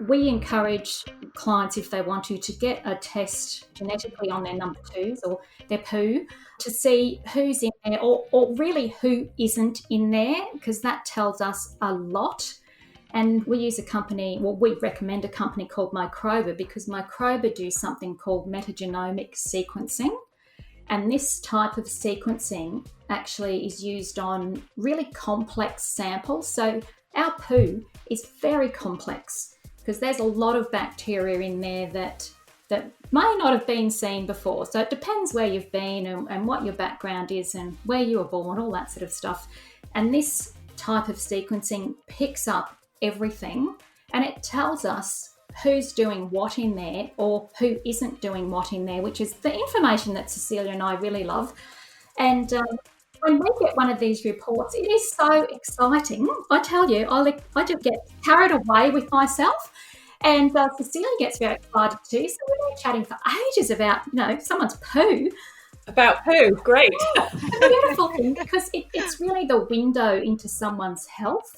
we encourage clients, if they want to get a test genetically on their number twos or their poo to see who's in there or really who isn't in there, because that tells us a lot. And we use we recommend a company called Microba, because Microba do something called metagenomic sequencing. And this type of sequencing actually is used on really complex samples. So our poo is very complex because there's a lot of bacteria in there that may not have been seen before. So it depends where you've been and what your background is and where you were born, all that sort of stuff. And this type of sequencing picks up everything, and it tells us who's doing what in there or who isn't doing what in there, which is the information that Cecilia and I really love. And when we get one of these reports, it is so exciting. I tell you, I just get carried away with myself. And Cecilia gets very excited too. So we're been chatting for ages about, someone's poo. About poo, great. It's a beautiful thing because it's really the window into someone's health.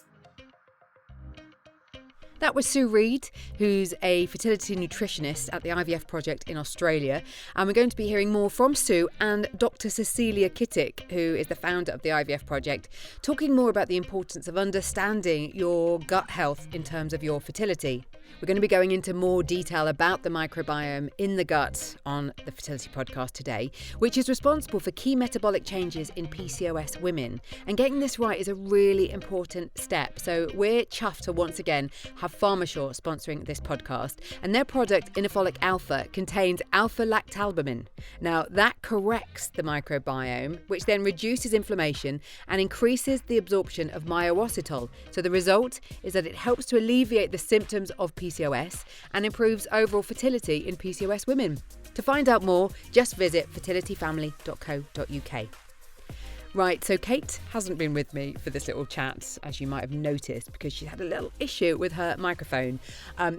That was Sue Reed, who's a fertility nutritionist at the IVF Project in Australia. And we're going to be hearing more from Sue and Dr Cecilia Kitic, who is the founder of the IVF Project, talking more about the importance of understanding your gut health in terms of your fertility. We're going to be going into more detail about the microbiome in the gut on the Fertility Podcast today, which is responsible for key metabolic changes in PCOS women. And getting this right is a really important step. So we're chuffed to once again have PharmaSure sponsoring this podcast. And their product, Inofolic Alpha, contains alpha-lactalbumin. Now, that corrects the microbiome, which then reduces inflammation and increases the absorption of myoinositol. So the result is that it helps to alleviate the symptoms of PCOS and improves overall fertility in PCOS women. To find out more, just visit fertilityfamily.co.uk. Right, so Kate hasn't been with me for this little chat, as you might have noticed, because she had a little issue with her microphone.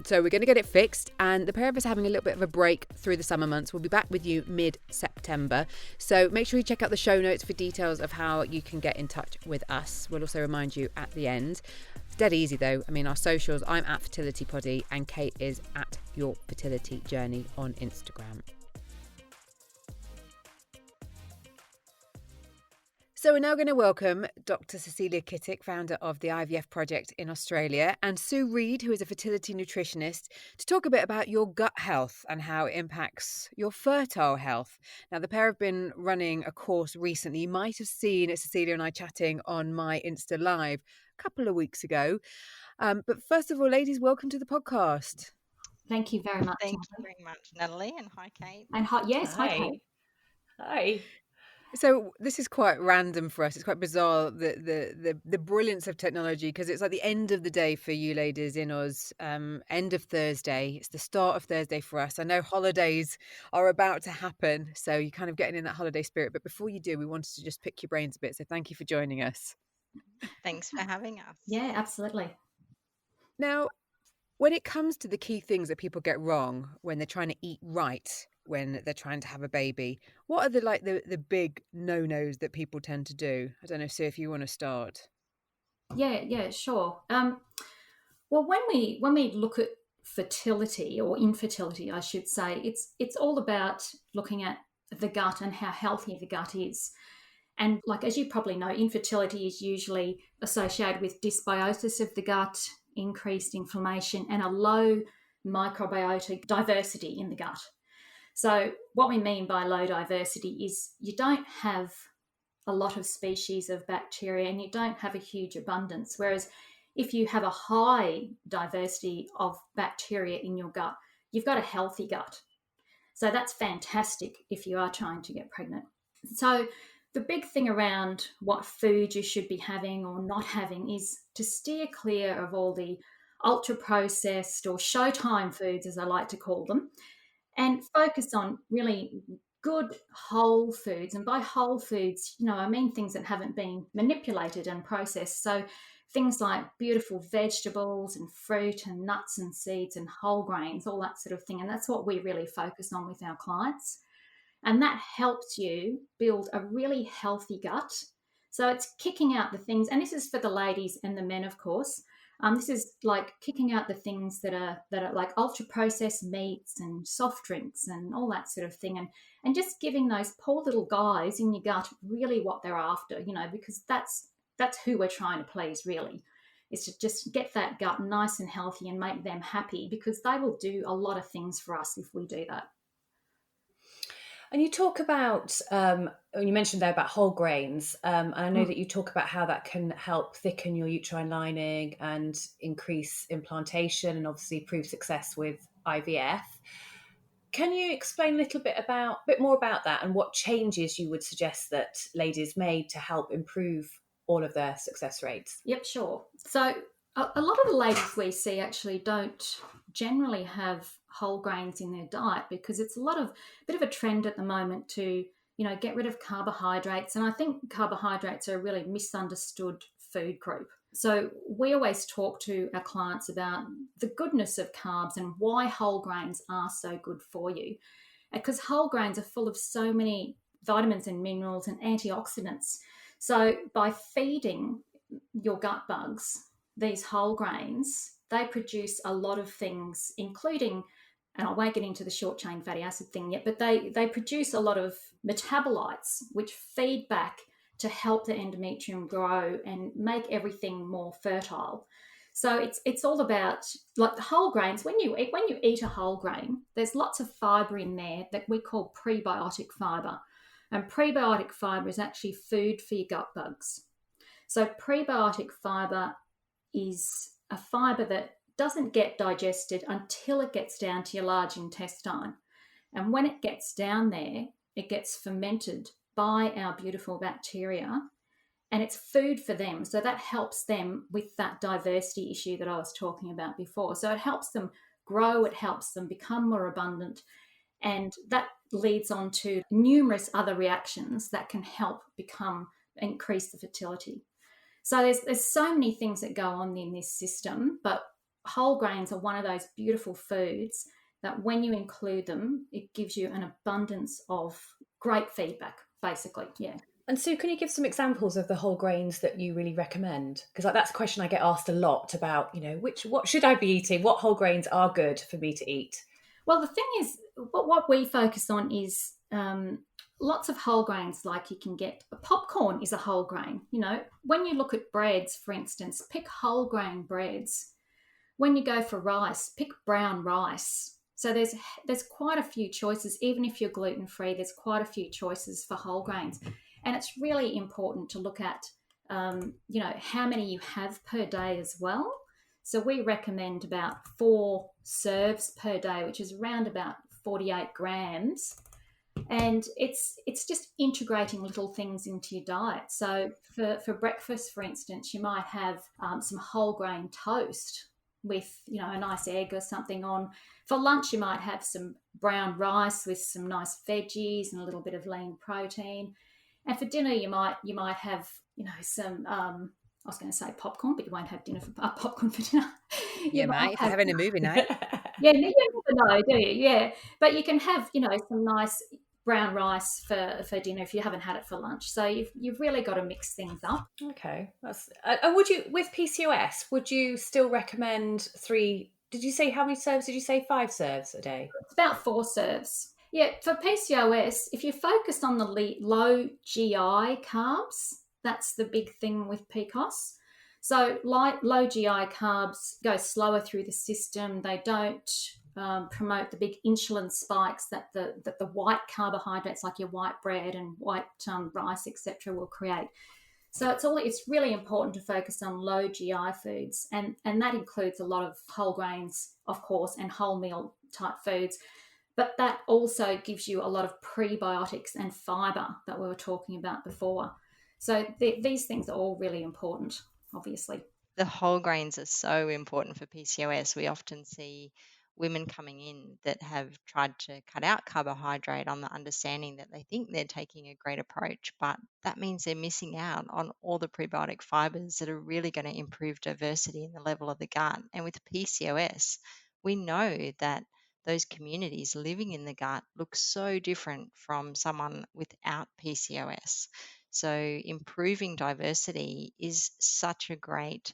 So we're going to get it fixed, and the pair of us are having a little bit of a break through the summer months. We'll be back with you mid-September. So make sure you check out the show notes for details of how you can get in touch with us. We'll also remind you at the end. It's dead easy though. I mean, our socials, I'm at Fertility Poddy and Kate is at Your Fertility Journey on Instagram. So we're now going to welcome Dr Cecilia Kitic, founder of the IVF Project in Australia, and Sue Reed, who is a fertility nutritionist, to talk a bit about your gut health and how it impacts your fertile health. Now, the pair have been running a course recently. You might have seen Cecilia and I chatting on my Insta Live a couple of weeks ago. But first of all, ladies, welcome to the podcast. Thank you very much. Thank you very much, Natalie, and hi, Kate. And hi, Kate. Hi. So this is quite random for us. It's quite bizarre, the brilliance of technology, because it's like the end of the day for you ladies in Oz, end of Thursday. It's the start of Thursday for us. I know holidays are about to happen, so you're kind of getting in that holiday spirit. But before you do, we wanted to just pick your brains a bit. So thank you for joining us. Thanks for having us. Yeah, absolutely. Now, when it comes to the key things that people get wrong when they're trying to eat right, when they're trying to have a baby, what are the big no-nos that people tend to do? I don't know, Sue, if you want to start. Yeah, sure. Well, when we look at fertility or infertility, I should say, it's all about looking at the gut and how healthy the gut is. And like, as you probably know, infertility is usually associated with dysbiosis of the gut, increased inflammation, and a low microbiotic diversity in the gut. So what we mean by low diversity is you don't have a lot of species of bacteria and you don't have a huge abundance. Whereas if you have a high diversity of bacteria in your gut, you've got a healthy gut. So that's fantastic if you are trying to get pregnant. So the big thing around what food you should be having or not having is to steer clear of all the ultra-processed or showtime foods, as I like to call them, and focus on really good whole foods. And by whole foods, I mean things that haven't been manipulated and processed. So things like beautiful vegetables and fruit and nuts and seeds and whole grains, all that sort of thing. And that's what we really focus on with our clients. And that helps you build a really healthy gut. So it's kicking out the things, and this is for the ladies and the men, of course. This is like kicking out the things that are like ultra processed meats and soft drinks and all that sort of thing, and just giving those poor little guys in your gut really what they're after, because that's who we're trying to please, really, is to just get that gut nice and healthy and make them happy, because they will do a lot of things for us if we do that. And you talk about, you mentioned there about whole grains, and I know that you talk about how that can help thicken your uterine lining and increase implantation and obviously prove success with IVF. Can you explain a little bit more about that and what changes you would suggest that ladies made to help improve all of their success rates? Yep, sure. So a lot of the ladies we see actually don't generally have whole grains in their diet, because it's a bit of a trend at the moment to, get rid of carbohydrates. And I think carbohydrates are a really misunderstood food group. So we always talk to our clients about the goodness of carbs and why whole grains are so good for you. Because whole grains are full of so many vitamins and minerals and antioxidants. So by feeding your gut bugs these whole grains, they produce a lot of things, including, and I won't get into the short chain fatty acid thing yet, but they produce a lot of metabolites which feed back to help the endometrium grow and make everything more fertile. So it's all about, like, the whole grains. When you eat a whole grain, there's lots of fibre in there that we call pre-biotic fibre. And prebiotic fibre is actually food for your gut bugs. So prebiotic fibre is a fibre that doesn't get digested until it gets down to your large intestine. And when it gets down there, it gets fermented by our beautiful bacteria, and it's food for them. So that helps them with that diversity issue that I was talking about before. So it helps them grow, it helps them become more abundant, and that leads on to numerous other reactions that can help increase the fertility. So there's so many things that go on in this system, but whole grains are one of those beautiful foods that when you include them, it gives you an abundance of great feedback, basically. Yeah. And Sue, can you give some examples of the whole grains that you really recommend? Because that's a question I get asked a lot about, what should I be eating? What whole grains are good for me to eat? Well, the thing is, what we focus on is lots of whole grains. Like, you can get popcorn is a whole grain. When you look at breads, for instance, pick whole grain breads. When you go for rice, pick brown rice. So there's quite a few choices. Even if you're gluten-free, there's quite a few choices for whole grains. And it's really important to look at, how many you have per day as well. So we recommend about 4 serves per day, which is around about 48 grams. And it's just integrating little things into your diet. So for breakfast, for instance, you might have some whole grain toast with, a nice egg or something on. For lunch, you might have some brown rice with some nice veggies and a little bit of lean protein. And for dinner, you might have, some, I was going to say popcorn, but you won't have popcorn for dinner. Yeah, mate, if you're having a movie night. Yeah, you never know, do you? Yeah. But you can have, some nice brown rice for dinner if you haven't had it for lunch. So you've really got to mix things up. Okay. And would you, with PCOS, would you still recommend 3? Did you say, how many serves? Did you say 5 serves a day? It's about 4 serves. Yeah, for PCOS, if you focus on the low GI carbs, that's the big thing with PCOS. So low GI carbs go slower through the system. They don't promote the big insulin spikes that the white carbohydrates like your white bread and white rice, etc., will create. So it's really important to focus on low GI foods, and that includes a lot of whole grains, of course, and whole meal type foods. But that also gives you a lot of prebiotics and fibre that we were talking about before. So these things are all really important, obviously. The whole grains are so important for PCOS. We often see women coming in that have tried to cut out carbohydrate on the understanding that they think they're taking a great approach, but that means they're missing out on all the prebiotic fibers that are really going to improve diversity in the level of the gut. And with PCOS, we know that those communities living in the gut look so different from someone without PCOS. So improving diversity is such a great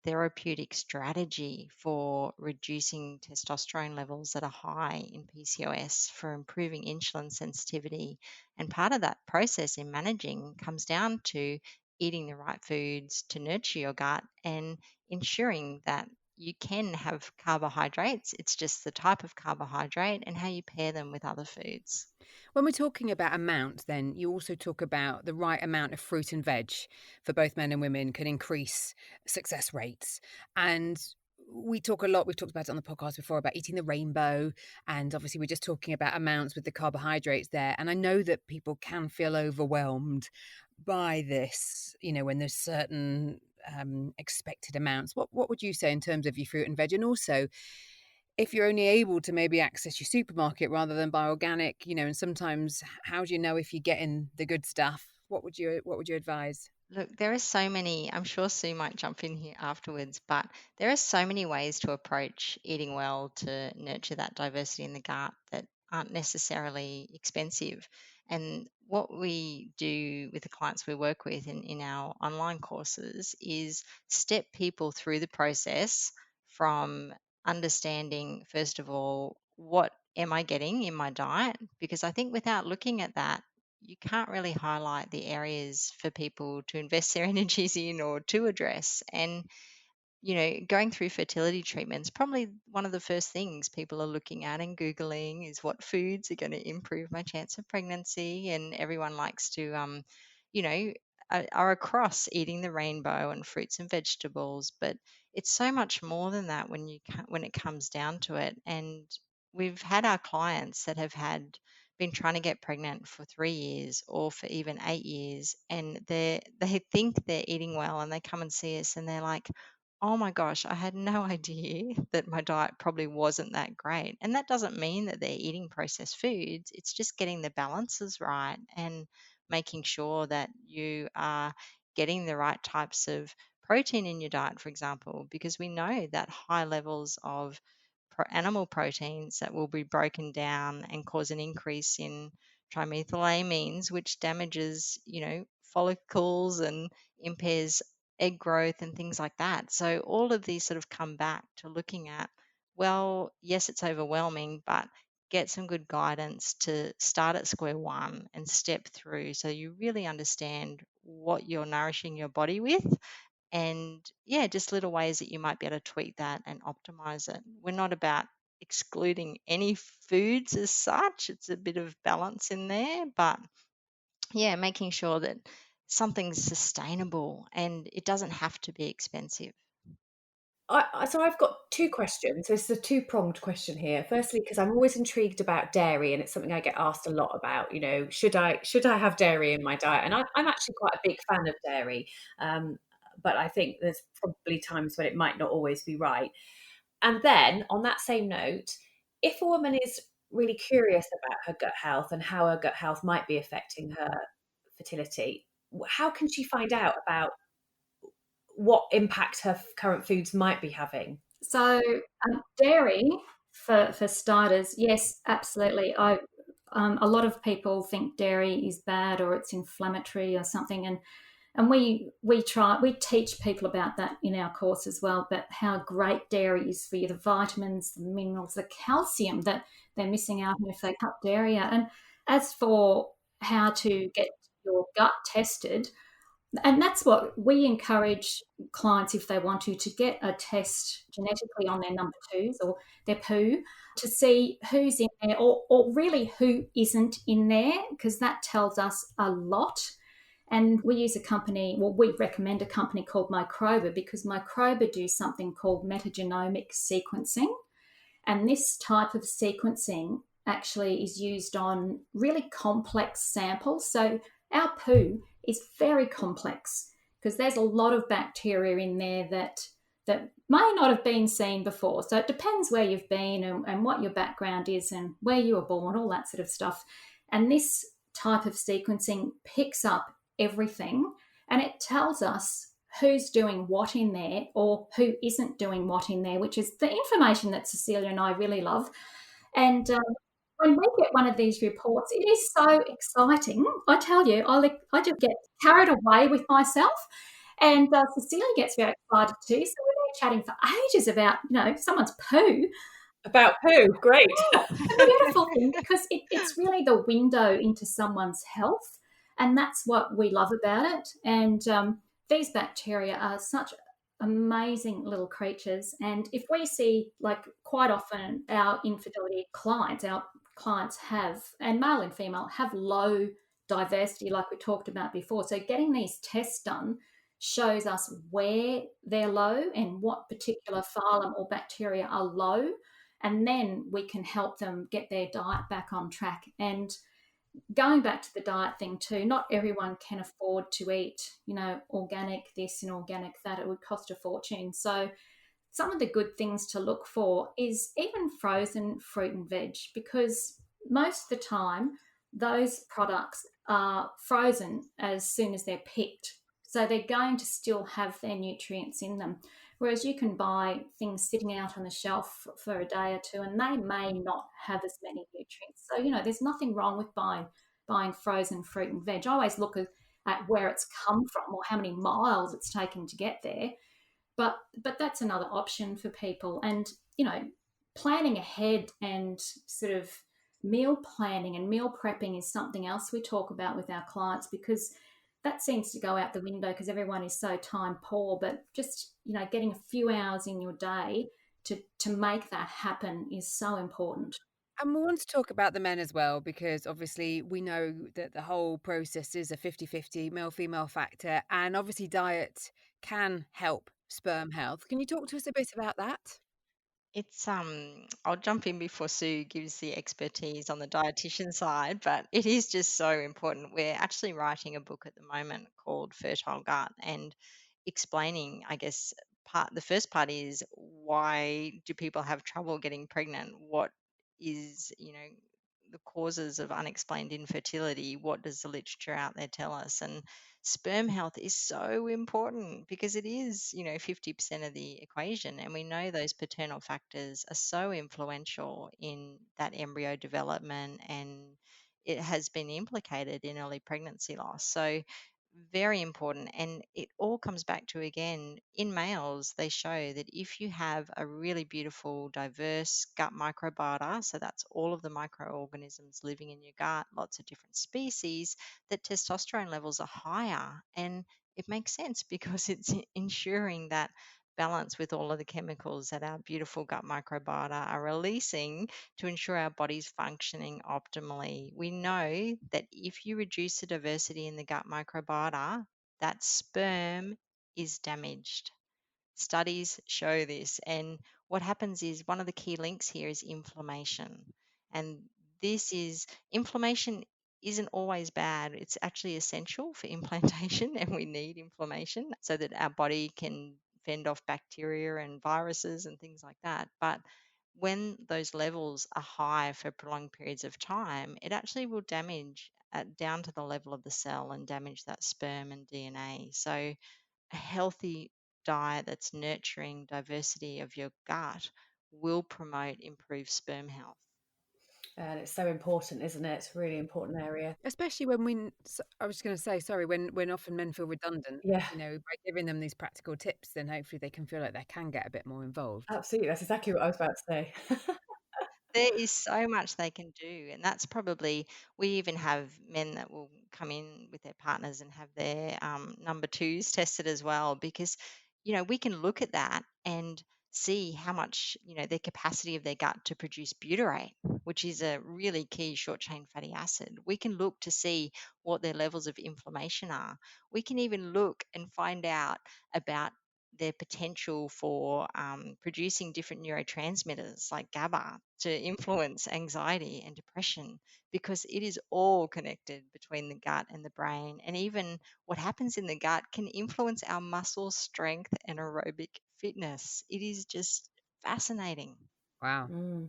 therapeutic strategy for reducing testosterone levels that are high in PCOS, for improving insulin sensitivity. And part of that process in managing comes down to eating the right foods to nurture your gut and ensuring that you can have carbohydrates. It's just the type of carbohydrate and how you pair them with other foods. When we're talking about amount, then you also talk about the right amount of fruit and veg for both men and women can increase success rates. And we talk a lot, we've talked about it on the podcast before, about eating the rainbow. And obviously, we're just talking about amounts with the carbohydrates there. And I know that people can feel overwhelmed by this, when there's certain expected amounts. What would you say in terms of your fruit and veg? And also, if you're only able to maybe access your supermarket rather than buy organic, and sometimes how do you know if you're getting the good stuff? What would you advise? Look, there are so many, I'm sure Sue might jump in here afterwards, but there are so many ways to approach eating well to nurture that diversity in the gut that aren't necessarily expensive. And what we do with the clients we work with in our online courses is step people through the process from understanding, first of all, what am I getting in my diet? Because I think without looking at that, you can't really highlight the areas for people to invest their energies in or to address. And going through fertility treatments, probably one of the first things people are looking at and Googling is what foods are going to improve my chance of pregnancy. And everyone likes to, you know, are across eating the rainbow and fruits and vegetables. But it's so much more than that when it comes down to it. And we've had our clients that have been trying to get pregnant for 3 years or for even 8 years, and they think they're eating well, and they come and see us and they're like, oh my gosh, I had no idea that my diet probably wasn't that great. And that doesn't mean that they're eating processed foods. It's just getting the balances right and making sure that you are getting the right types of protein in your diet, for example, because we know that high levels of animal proteins that will be broken down and cause an increase in trimethylamines, which damages, follicles and impairs egg growth and things like that. So all of these sort of come back to looking at, well, yes, it's overwhelming, but get some good guidance to start at square one and step through so you really understand what you're nourishing your body with. And yeah, just little ways that you might be able to tweak that and optimize it. We're not about excluding any foods as such. It's a bit of balance in there, but yeah, making sure that something's sustainable and it doesn't have to be expensive. So I've got two questions. So this is a two-pronged question here. Firstly, because I'm always intrigued about dairy, and it's something I get asked a lot about. Should I have dairy in my diet? And I'm actually quite a big fan of dairy, but I think there's probably times when it might not always be right. And then on that same note, if a woman is really curious about her gut health and how her gut health might be affecting her fertility, how can she find out about what impact her current foods might be having? So dairy, for starters, yes, absolutely. A lot of people think dairy is bad or it's inflammatory or something, and we teach people about that in our course as well, about how great dairy is for you, the vitamins, the minerals, the calcium that they're missing out on if they cut dairy out. And as for how to get your gut tested, and that's what we encourage clients, if they want to get a test genetically on their number twos or their poo, to see who's in there, or really who isn't in there, because that tells us a lot. And we use we recommend a company called Microba, because Microba do something called metagenomic sequencing. And this type of sequencing actually is used on really complex samples. So our poo is very complex because there's a lot of bacteria in there that may not have been seen before. So it depends where you've been and what your background is and where you were born, all that sort of stuff. And this type of sequencing picks up everything, and it tells us who's doing what in there or who isn't doing what in there, which is the information that Cecilia and I really love. And when we get one of these reports, it is so exciting. I tell you, I just get carried away with myself, and Cecilia gets very excited too. So we're chatting for ages about, someone's poo. About poo, great. A beautiful thing, because it's really the window into someone's health, and that's what we love about it. And these bacteria are such amazing little creatures. And if we see, like, quite often our infertility clients, have, and male and female, have low diversity, like we talked about before. So getting these tests done shows us where they're low and what particular phylum or bacteria are low, and then we can help them get their diet back on track. And going back to the diet thing too, not everyone can afford to eat, organic this and organic that. It would cost a fortune. So some of the good things to look for is even frozen fruit and veg, because most of the time those products are frozen as soon as they're picked. So they're going to still have their nutrients in them. Whereas you can buy things sitting out on the shelf for a day or two, and they may not have as many nutrients. So, there's nothing wrong with buying frozen fruit and veg. I always look at where it's come from or how many miles it's taken to get there. But that's another option for people. And, planning ahead and sort of meal planning and meal prepping is something else we talk about with our clients, because that seems to go out the window because everyone is so time poor. But just, getting a few hours in your day to make that happen is so important. And we want to talk about the men as well, because obviously we know that the whole process is a 50-50 male-female factor, and obviously diet can help sperm health. Can you talk to us a bit about that? It's I'll jump in before Sue gives the expertise on the dietitian side, but it is just so important. We're actually writing a book at the moment called Fertile Gut, and explaining, I guess, the first part is, why do people have trouble getting pregnant? What is, the causes of unexplained infertility? What does the literature out there tell us? And sperm health is so important because it is, 50% of the equation. And we know those paternal factors are so influential in that embryo development, and it has been implicated in early pregnancy loss. So very important. And it all comes back to, again, in males, they show that if you have a really beautiful, diverse gut microbiota, so that's all of the microorganisms living in your gut, lots of different species, that testosterone levels are higher. And it makes sense because it's ensuring that balance with all of the chemicals that our beautiful gut microbiota are releasing to ensure our body's functioning optimally. We know that if you reduce the diversity in the gut microbiota, that sperm is damaged. Studies show this. And what happens is, one of the key links here is inflammation. And inflammation isn't always bad. It's actually essential for implantation, and we need inflammation so that our body can fend off bacteria and viruses and things like that. But when those levels are high for prolonged periods of time, it actually will damage down to the level of the cell and damage that sperm and DNA. So a healthy diet that's nurturing diversity of your gut will promote improved sperm health. And it's so important, isn't it? Really important area. Especially I was going to say, sorry, when often men feel redundant, Yeah, by giving them these practical tips, then hopefully they can feel like they can get a bit more involved. absolutely. That's exactly what I was about to say. There is so much they can do, and that's probably, we even have men that will come in with their partners and have their number twos tested as well, because we can look at that and see how much, their capacity of their gut to produce butyrate, which is a really key short chain fatty acid. We can look to see what their levels of inflammation are. We can even look and find out about their potential for producing different neurotransmitters like GABA to influence anxiety and depression, because it is all connected between the gut and the brain. And even what happens in the gut can influence our muscle strength and aerobic fitness. It is just fascinating. Wow. Mm.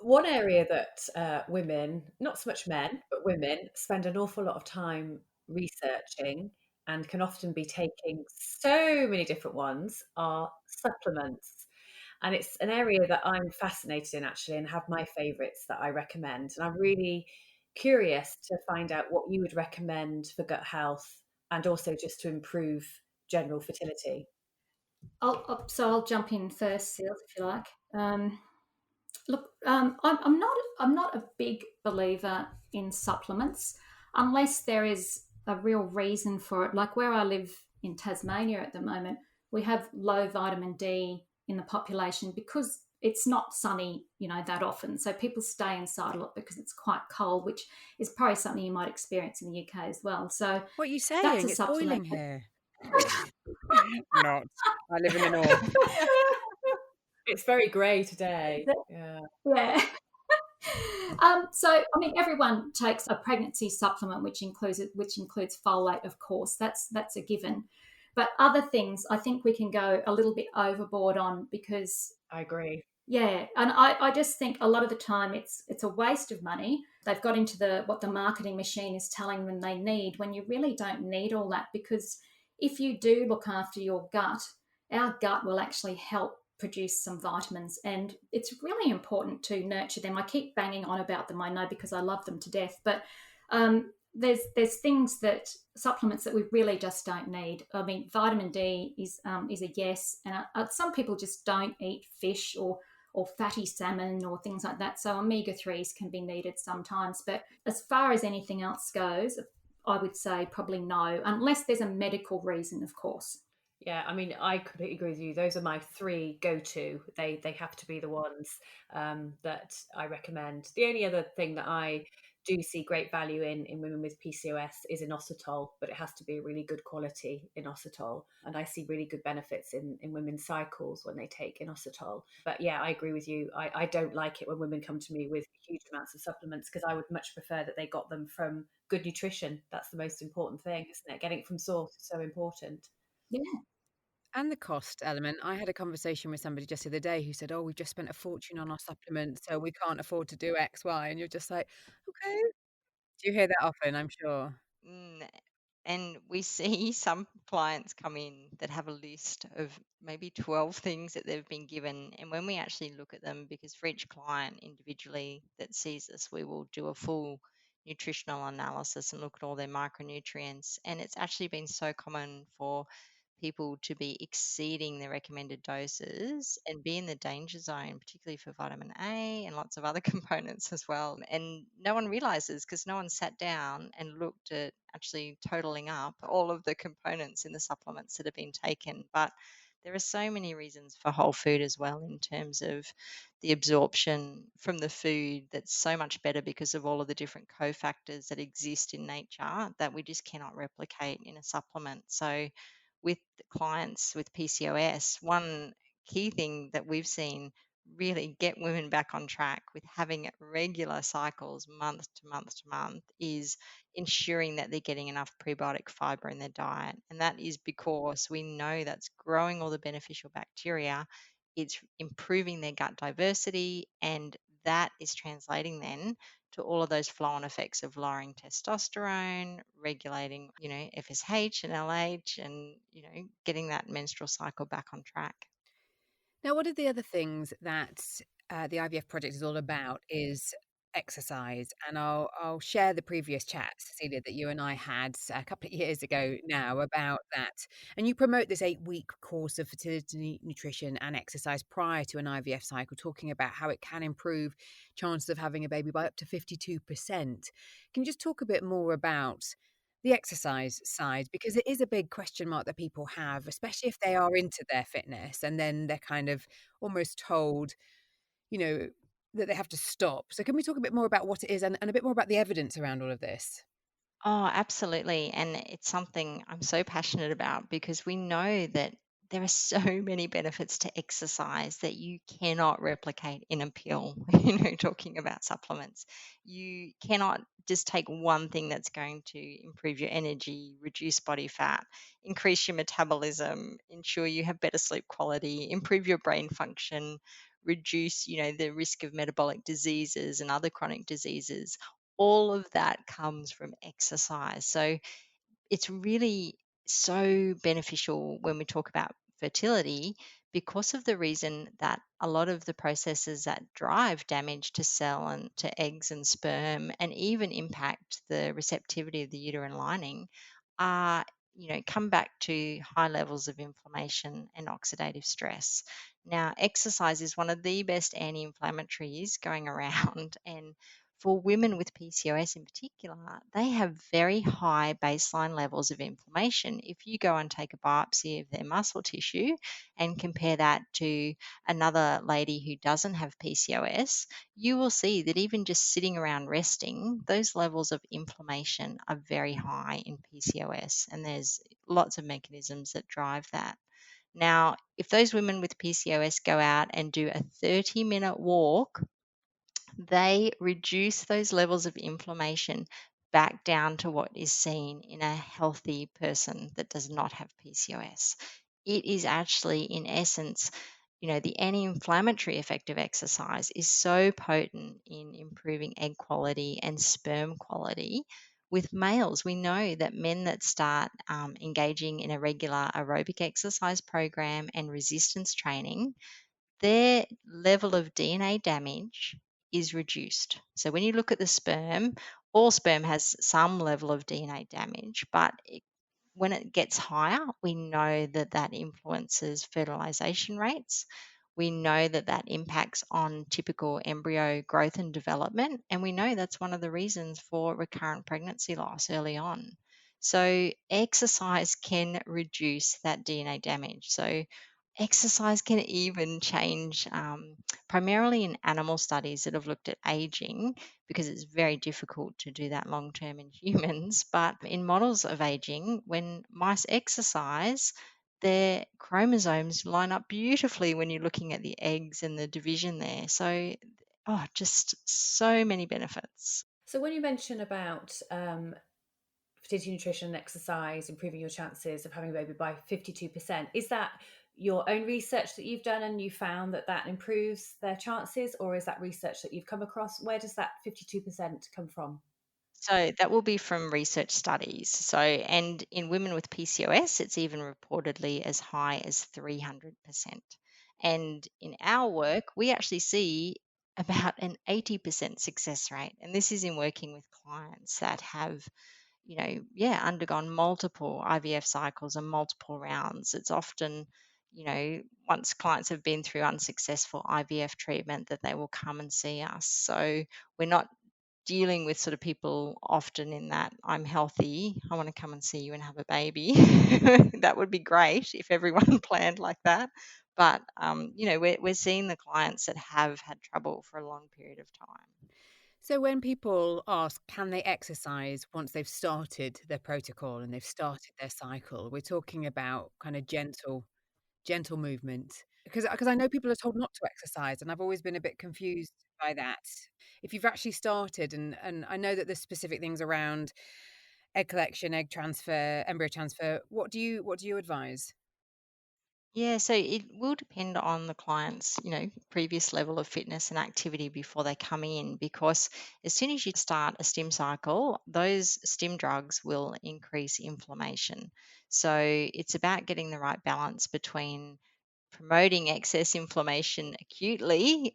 One area that women, not so much men, but women, spend an awful lot of time researching and can often be taking so many different ones are supplements. And it's an area that I'm fascinated in, actually, and have my favorites that I recommend. And I'm really curious to find out what you would recommend for gut health and also just to improve general fertility. I'll jump in first, Sil, if you like. Look, I'm not a big believer in supplements unless there is a real reason for it. Like where I live in Tasmania at the moment, we have low vitamin D in the population because it's not sunny, that often. So people stay inside a lot because it's quite cold, which is probably something you might experience in the UK as well. So What are you that's a saying? It's boiling supplement. here. Not. I live in the north. It's very grey today. Yeah. Yeah. So, I mean, everyone takes a pregnancy supplement, which includes folate, of course. That's a given. But other things, I think we can go a little bit overboard on because, I agree. yeah, and I just think a lot of the time it's a waste of money. They've got into what the marketing machine is telling them they need when you really don't need all that, because if you do look after your gut, our gut will actually help produce some vitamins, and it's really important to nurture them. I keep banging on about them, I know, because I love them to death, but there's things, that supplements that we really just don't need. I mean, vitamin D is a yes, and some people just don't eat fish or fatty salmon or things like that. So omega-3s can be needed sometimes. But as far as anything else goes, I would say probably no, unless there's a medical reason, of course. Yeah, I mean, I completely agree with you. Those are my three go-to. They have to be the ones that I recommend. The only other thing that I do see great value in women with PCOS is inositol, but it has to be a really good quality inositol. And I see really good benefits in women's cycles when they take inositol. But yeah, I agree with you. I don't like it when women come to me with huge amounts of supplements, because I would much prefer that they got them from good nutrition. That's the most important thing, isn't it? Getting it from source is so important. Yeah. And the cost element. I had a conversation with somebody just the other day who said, "Oh, we've just spent a fortune on our supplements, so we can't afford to do X, Y." And you're just like, okay. Do you hear that often? I'm sure. Mm, and we see some clients come in that have a list of maybe 12 things that they've been given. And when we actually look at them, because for each client individually that sees us, we will do a full nutritional analysis and look at all their micronutrients. And it's actually been so common for people to be exceeding the recommended doses and be in the danger zone, particularly for vitamin A and lots of other components as well. And no one realizes, because no one sat down and looked at actually totaling up all of the components in the supplements that have been taken. But there are so many reasons for whole food as well, in terms of the absorption from the food, that's so much better because of all of the different cofactors that exist in nature that we just cannot replicate in a supplement. So with clients with PCOS, one key thing that we've seen really get women back on track with having regular cycles month to month to month is ensuring that they're getting enough prebiotic fiber in their diet. And that is because we know that's growing all the beneficial bacteria, it's improving their gut diversity, and that is translating then to all of those flow-on effects of lowering testosterone, regulating, FSH and LH, and, getting that menstrual cycle back on track. Now, one of the other things that the IVF project is all about is exercise, and I'll share the previous chat, Cecilia, that you and I had a couple of years ago now about that. And you promote this 8-week course of fertility, nutrition, and exercise prior to an IVF cycle, talking about how it can improve chances of having a baby by up to 52%. Can you just talk a bit more about the exercise side, because it is a big question mark that people have, especially if they are into their fitness and then they're kind of almost told, you know, that they have to stop. So can we talk a bit more about what it is, and a bit more about the evidence around all of this? Oh, absolutely. And it's something I'm so passionate about, because we know that there are so many benefits to exercise that you cannot replicate in a pill, talking about supplements. You cannot just take one thing that's going to improve your energy, reduce body fat, increase your metabolism, ensure you have better sleep quality, improve your brain function, reduce, the risk of metabolic diseases and other chronic diseases. All of that comes from exercise. So it's really so beneficial when we talk about fertility, because of the reason that a lot of the processes that drive damage to cell and to eggs and sperm, and even impact the receptivity of the uterine lining, are come back to high levels of inflammation and oxidative stress. Now, exercise is one of the best anti-inflammatories going around, and for women with PCOS in particular, they have very high baseline levels of inflammation. If you go and take a biopsy of their muscle tissue and compare that to another lady who doesn't have PCOS, you will see that even just sitting around resting, those levels of inflammation are very high in PCOS, and there's lots of mechanisms that drive that. Now, if those women with PCOS go out and do a 30-minute walk, they reduce those levels of inflammation back down to what is seen in a healthy person that does not have PCOS. It is actually, in essence, the anti inflammatory effect of exercise is so potent in improving egg quality and sperm quality. With males, we know that men that start engaging in a regular aerobic exercise program and resistance training, their level of DNA damage is reduced. So when you look at the sperm, all sperm has some level of DNA damage, but when it gets higher, we know that that influences fertilization rates. We know that that impacts on typical embryo growth and development. And we know that's one of the reasons for recurrent pregnancy loss early on. So, exercise can reduce that DNA damage. So, exercise can even change, primarily in animal studies that have looked at aging, because it's very difficult to do that long term in humans. But in models of aging, when mice exercise, their chromosomes line up beautifully when you're looking at the eggs and the division there. So, just so many benefits. So when you mention about fertility nutrition and exercise improving your chances of having a baby by 52%, is that your own research that you've done and you found that that improves their chances, or is that research that you've come across? Where does that 52% come from? So that will be from research studies. So, and in women with PCOS, it's even reportedly as high as 300%. And in our work, we actually see about an 80% success rate. And this is in working with clients that have, undergone multiple IVF cycles and multiple rounds. It's often, once clients have been through unsuccessful IVF treatment, that they will come and see us. So we're not dealing with sort of people often in that I'm healthy, I want to come and see you and have a baby. That would be great if everyone planned like that. But we're seeing the clients that have had trouble for a long period of time. So when people ask, can they exercise once they've started their protocol and they've started their cycle, we're talking about kind of gentle movement. Because I know people are told not to exercise, and I've always been a bit confused by that. If you've actually started, and I know that there's specific things around egg collection, egg transfer, embryo transfer, what do you advise? Yeah, so it will depend on the client's, previous level of fitness and activity before they come in, because as soon as you start a stim cycle, those stim drugs will increase inflammation. So it's about getting the right balance between promoting excess inflammation acutely,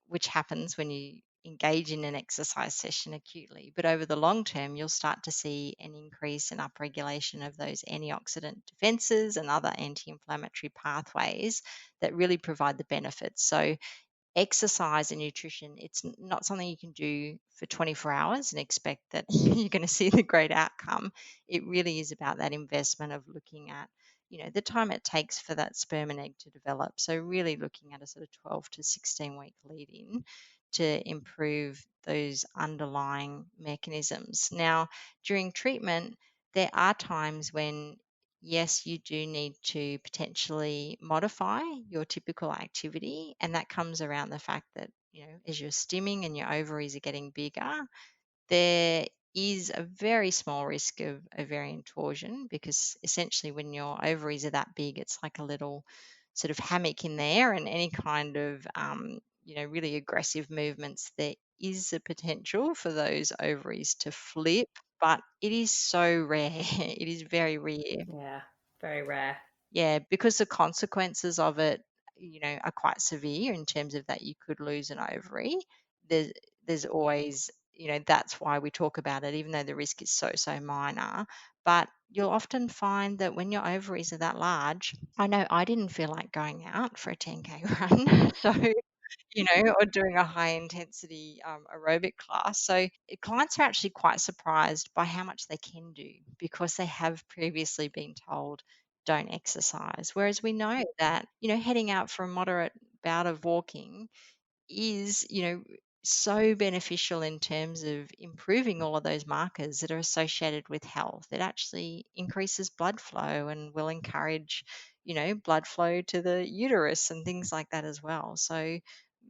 which happens when you engage in an exercise session acutely. But over the long term, you'll start to see an increase in upregulation of those antioxidant defenses and other anti inflammatory pathways that really provide the benefits. So, exercise and nutrition, it's not something you can do for 24 hours and expect that you're going to see the great outcome. It really is about that investment of looking at, the time it takes for that sperm and egg to develop. So really looking at a sort of 12 to 16-week lead in to improve those underlying mechanisms. Now, during treatment, there are times when yes, you do need to potentially modify your typical activity. And that comes around the fact that, as you're stimming and your ovaries are getting bigger, there is a very small risk of ovarian torsion, because essentially when your ovaries are that big, it's like a little sort of hammock in there, and any kind of, really aggressive movements, there is a potential for those ovaries to flip, but it is so rare. It is very rare. Yeah, very rare. Yeah, because the consequences of it, are quite severe in terms of that you could lose an ovary. There's there's always, that's why we talk about it, even though the risk is so, so minor. But you'll often find that when your ovaries are that large, I know I didn't feel like going out for a 10K run. So, or doing a high intensity aerobic class. So clients are actually quite surprised by how much they can do because they have previously been told don't exercise. Whereas we know that, heading out for a moderate bout of walking is, so beneficial in terms of improving all of those markers that are associated with health. It actually increases blood flow and will encourage, blood flow to the uterus and things like that as well. So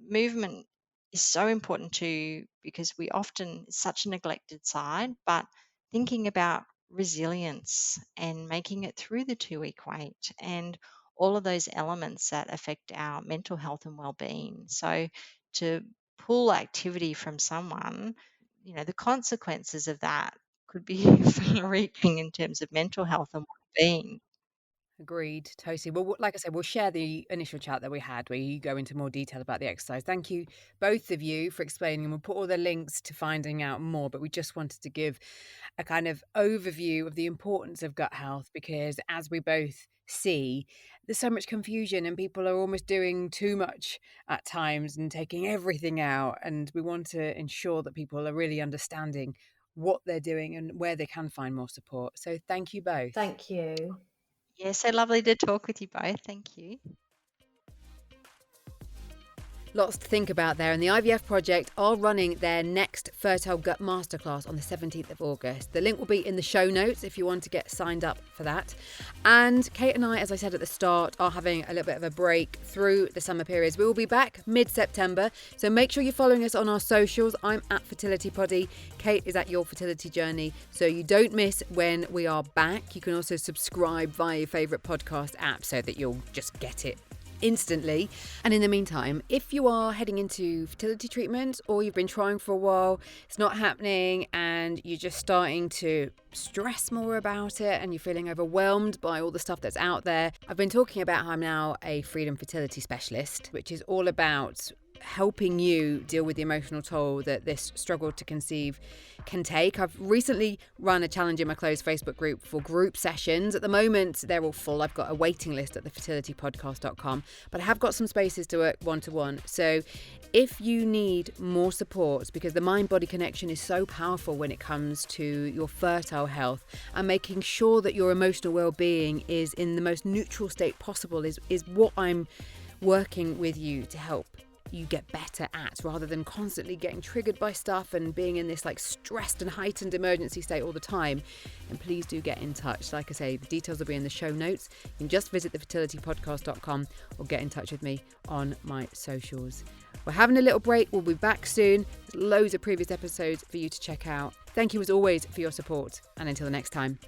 movement is so important too because we often it's such a neglected side, but thinking about resilience and making it through the 2 week wait and all of those elements that affect our mental health and well-being. So to pull activity from someone, the consequences of that could be far reaching in terms of mental health and well-being. Agreed, totally. Well, like I said, we'll share the initial chat that we had where you go into more detail about the exercise. Thank you, both of you, for explaining. We'll put all the links to finding out more, but we just wanted to give a kind of overview of the importance of gut health because, as we both see, there's so much confusion and people are almost doing too much at times and taking everything out. And we want to ensure that people are really understanding what they're doing and where they can find more support. So thank you both. Thank you. Yeah, so lovely to talk with you both. Thank you. Lots to think about there, and the IVF Project are running their next Fertile Gut Masterclass on the 17th of August. The link will be in the show notes if you want to get signed up for that. And Kate and I, as I said at the start, are having a little bit of a break through the summer periods. We will be back mid-September, so make sure you're following us on our socials. I'm at Fertility Poddy. Kate is at Your Fertility Journey, so you don't miss when we are back. You can also subscribe via your favourite podcast app so that you'll just get it instantly. And in the meantime, if you are heading into fertility treatment or you've been trying for a while, it's not happening and you're just starting to stress more about it and you're feeling overwhelmed by all the stuff that's out there, I've been talking about how I'm now a Freedom Fertility Specialist, which is all about helping you deal with the emotional toll that this struggle to conceive can take. I've recently run a challenge in my closed Facebook group for group sessions. At the moment, they're all full. I've got a waiting list at thefertilitypodcast.com, but I have got some spaces to work one-to-one. So if you need more support, because the mind-body connection is so powerful when it comes to your fertile health, and making sure that your emotional well-being is in the most neutral state possible is what I'm working with you to help you get better at, rather than constantly getting triggered by stuff and being in this like stressed and heightened emergency state all the time. And please do get in touch. Like I say, the details will be in the show notes. You can just visit thefertilitypodcast.com or get in touch with me on my socials. We're having a little break. We'll be back soon. There's loads of previous episodes for you to check out. Thank you as always for your support, and until the next time.